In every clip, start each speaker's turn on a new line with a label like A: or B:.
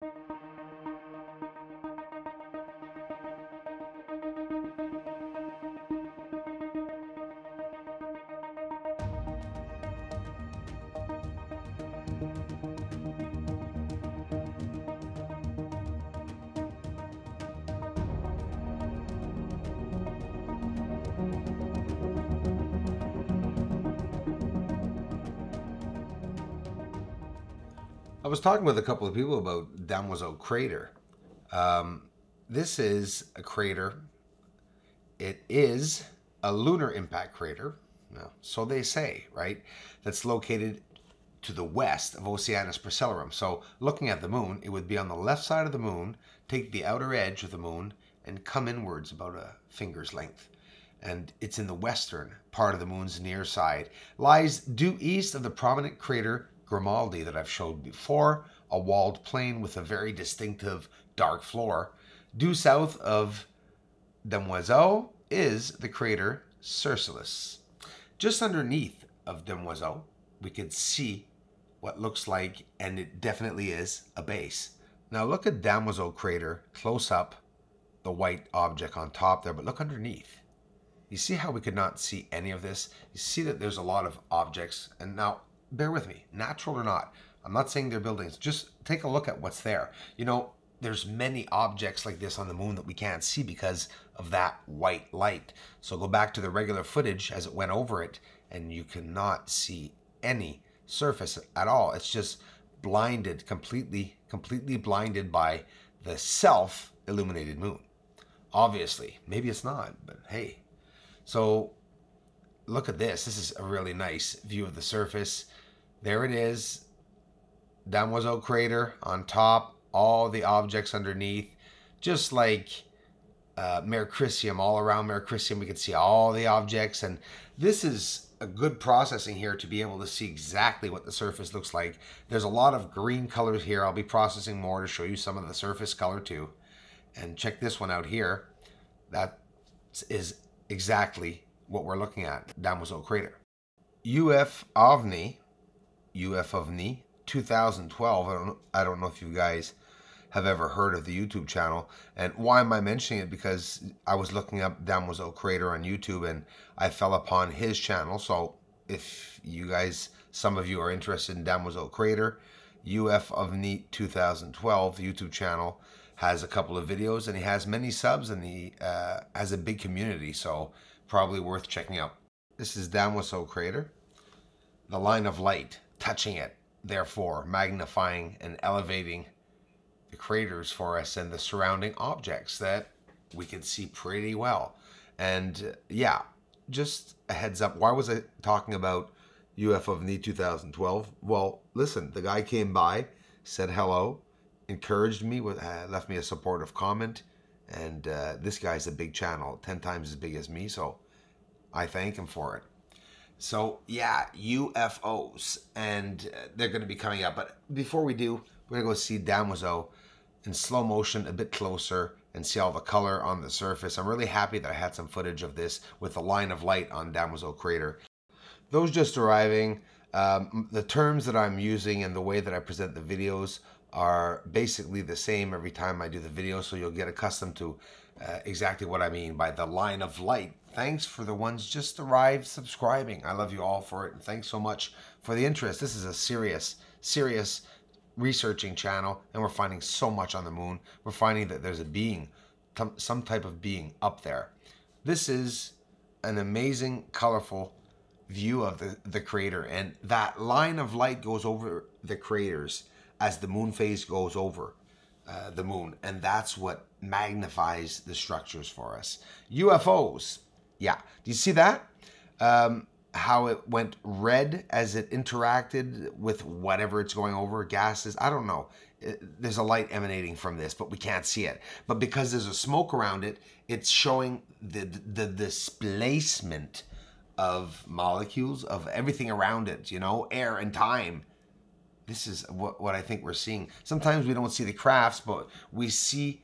A: I was talking with a couple of people about Damoiseau crater. This is a crater. It is a lunar impact crater. Now, so they say, right? That's located to the west of Oceanus Procellarum. So looking at the moon, it would be on the left side of the moon, take the outer edge of the moon, and come inwards about a finger's length. And it's in the western part of the moon's near side. Lies due east of the prominent crater Grimaldi that I've showed before, a walled plain with a very distinctive dark floor. Due south of Damoiseau is the crater Cercilis. Just underneath of Damoiseau, we can see what looks like, and it definitely is, a base. Now look at Damoiseau crater close up, the white object on top there, but look underneath. You see how we could not see any of this? You see that there's a lot of objects, and now bear with me, natural or not, I'm not saying they're buildings, just take a look at what's there. You know, there's many objects like this on the moon that we can't see because of that white light. So go back to the regular footage as it went over it, and you cannot see any surface at all. It's just blinded, completely blinded by the self-illuminated moon. Obviously, maybe it's not, but hey. So look at this. This is a really nice view of the surface. There it is, Damoiseau crater on top, all the objects underneath, just like Mare Crisium. All around Mare Crisium we can see all the objects, and this is a good processing here to be able to see exactly what the surface looks like. There's a lot of green colors here. I'll be processing more to show you some of the surface color too. And check this one out here. That is exactly what we're looking at, Damoiseau crater. UFOVNI 2012. I don't know if you guys have ever heard of the YouTube channel. And why am I mentioning it? Because I was looking up Damoiseau crater on YouTube and I fell upon his channel. So if you guys, some of you are interested in Damoiseau crater, UFOVNI 2012 YouTube channel has a couple of videos, and he has many subs, and he has a big community, so probably worth checking out. This is Damoiseau crater. The line of light touching it, therefore magnifying and elevating the craters for us and the surrounding objects that we can see pretty well. And yeah, just a heads up, why was I talking about UFOVNI 2012? Well, listen, the guy came by, said hello, encouraged me, left me a supportive comment, and this guy's a big channel, 10 times as big as me, so I thank him for it. So yeah, UFOs, and they're going to be coming up. But before we do, we're going to go see Damoiseau in slow motion, a bit closer, and see all the color on the surface. I'm really happy that I had some footage of this with the line of light on Damoiseau crater. Those just arriving, the terms that I'm using and the way that I present the videos are basically the same every time I do the video, so you'll get accustomed to exactly what I mean by the line of light. Thanks for the ones just arrived subscribing. I love you all for it, and thanks so much for the interest. This is a serious researching channel, and we're finding so much on the moon. We're finding that there's a being, some type of being up there. This is an amazing, colorful view of the crater, and that line of light goes over the craters as the moon phase goes over the moon, and that's what magnifies the structures for us. UFOs, yeah, do you see that? How it went red as it interacted with whatever it's going over, gases, I don't know. There's a light emanating from this, but we can't see it. But because there's a smoke around it, it's showing the displacement of molecules, of everything around it, you know, air and time. This is what I think we're seeing. Sometimes we don't see the crafts, but we see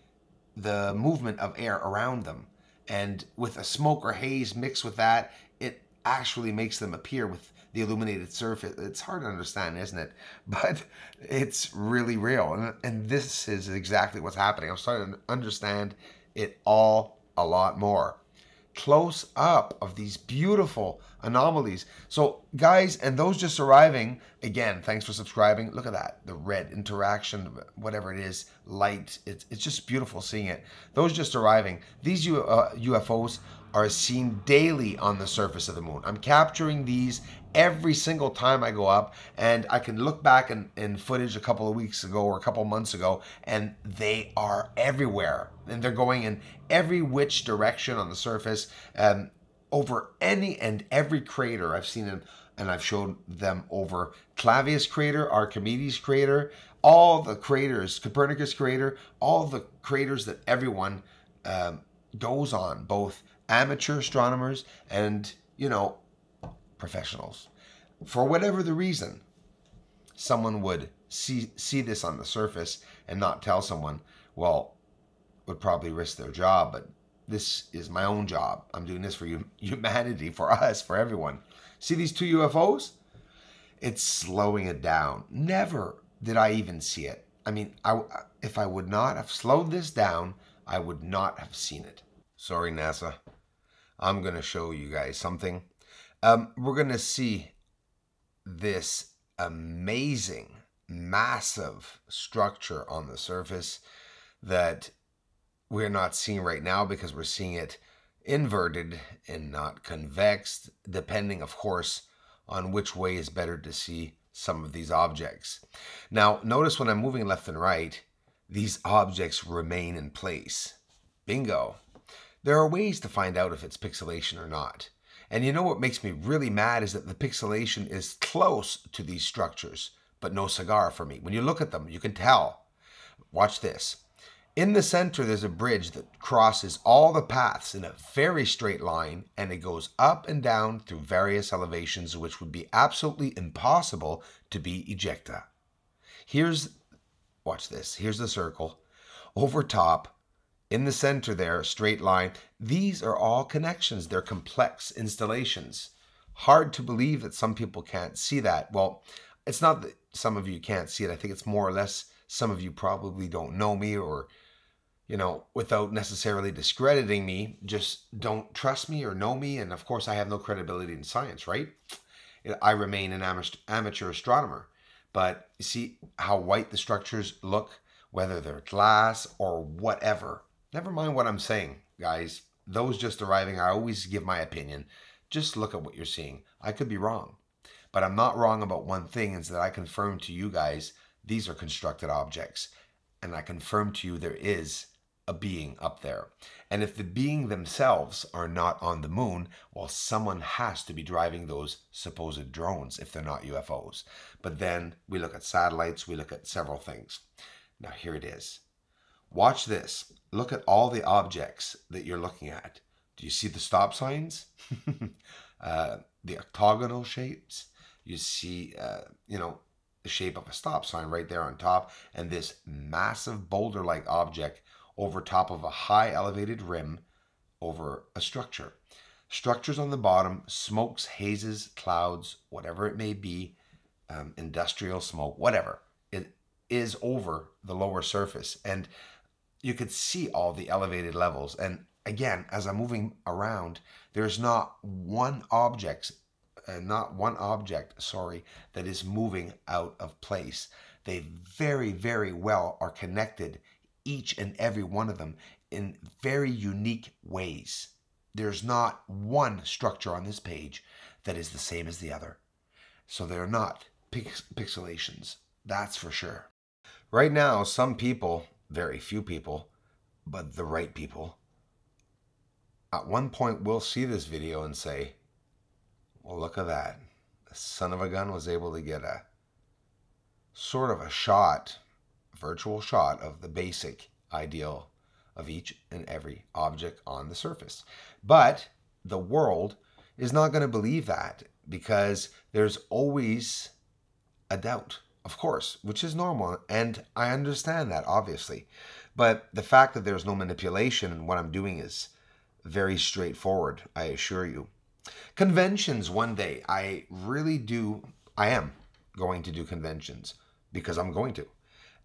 A: the movement of air around them. And with a smoke or haze mixed with that, it actually makes them appear with the illuminated surface. It's hard to understand, isn't it? But it's really real. And this is exactly what's happening. I'm starting to understand it all a lot more. Close up of these beautiful anomalies. So guys, and those just arriving, again, thanks for subscribing. Look at that, the red interaction, whatever it is, light. It's just beautiful seeing it. Those just arriving, these UFOs are seen daily on the surface of the moon. I'm capturing these every single time I go up, and I can look back in footage a couple of weeks ago or a couple of months ago, and they are everywhere, and they're going in every which direction on the surface, over any and every crater. I've seen them, and I've showed them over Clavius crater, Archimedes crater, all the craters, Copernicus crater, all the craters that everyone goes on, both amateur astronomers and, you know, professionals. For whatever the reason, someone would see this on the surface and not tell someone, well, would probably risk their job, but this is my own job. I'm doing this for humanity, for us, for everyone. See these two UFOs? It's slowing it down. Never did I even see it. I mean, if I would not have slowed this down, I would not have seen it. Sorry, NASA. I'm going to show you guys something. We're going to see this amazing, massive structure on the surface that we're not seeing right now because we're seeing it inverted and not convex, depending, of course, on which way is better to see some of these objects. Now, notice when I'm moving left and right, these objects remain in place. Bingo. There are ways to find out if it's pixelation or not. And you know what makes me really mad is that the pixelation is close to these structures, but no cigar for me. When you look at them, you can tell. Watch this. In the center, there's a bridge that crosses all the paths in a very straight line, and it goes up and down through various elevations, which would be absolutely impossible to be ejecta. Watch this. Here's the circle. Over top, in the center there, straight line, these are all connections. They're complex installations. Hard to believe that some people can't see that. Well, it's not that some of you can't see it. I think it's more or less some of you probably don't know me, or, you know, without necessarily discrediting me, just don't trust me or know me. And of course, I have no credibility in science, right? I remain an amateur astronomer. But you see how white the structures look, whether they're glass or whatever. Never mind what I'm saying, guys. Those just arriving, I always give my opinion. Just look at what you're seeing. I could be wrong. But I'm not wrong about one thing, is that I confirm to you guys these are constructed objects. And I confirm to you there is a being up there. And if the being themselves are not on the moon, well, someone has to be driving those supposed drones if they're not UFOs. But then we look at satellites, we look at several things. Now here it is. Watch this. Look at all the objects that you're looking at. Do you see the stop signs? The octagonal shapes? You see, you know, the shape of a stop sign right there on top, and this massive boulder-like object over top of a high elevated rim over a structure. Structures on the bottom, smokes, hazes, clouds, whatever it may be, industrial smoke, whatever. It is over the lower surface, and you could see all the elevated levels. And again, as I'm moving around, there's not one object, that is moving out of place. They very, very well are connected, each and every one of them, in very unique ways. There's not one structure on this page that is the same as the other. So they're not pixelations, that's for sure. Right now, some people, very few people, but the right people, at one point will see this video and say, well, look at that. The son of a gun was able to get a sort of a shot, virtual shot of the basic ideal of each and every object on the surface. But the world is not going to believe that, because there's always a doubt, of course, which is normal. And I understand that, obviously. But the fact that there's no manipulation and what I'm doing is very straightforward, I assure you. Conventions one day. I am going to do conventions because I'm going to.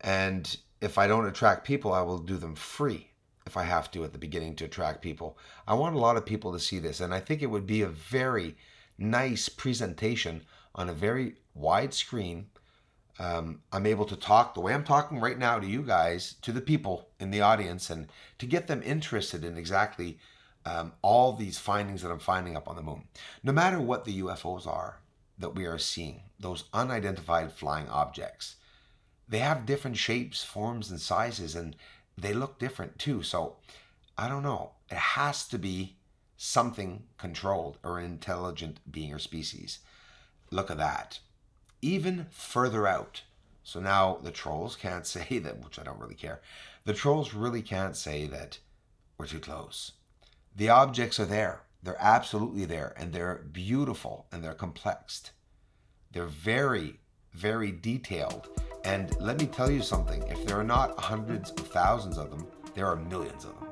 A: And if I don't attract people, I will do them free if I have to at the beginning to attract people. I want a lot of people to see this, and I think it would be a very nice presentation on a very wide screen. I'm able to talk the way I'm talking right now to you guys, to the people in the audience, and to get them interested in exactly all these findings that I'm finding up on the moon. No matter what the UFOs are that we are seeing, those unidentified flying objects, they have different shapes, forms, and sizes, and they look different too. So I don't know. It has to be something controlled or an intelligent being or species. Look at that. Even further out. So now the trolls can't say that, which I don't really care. The trolls really can't say that we're too close. The objects are there. They're absolutely there, and they're beautiful, and they're complex. They're very, very detailed. And let me tell you something. If there are not hundreds of thousands of them, there are millions of them.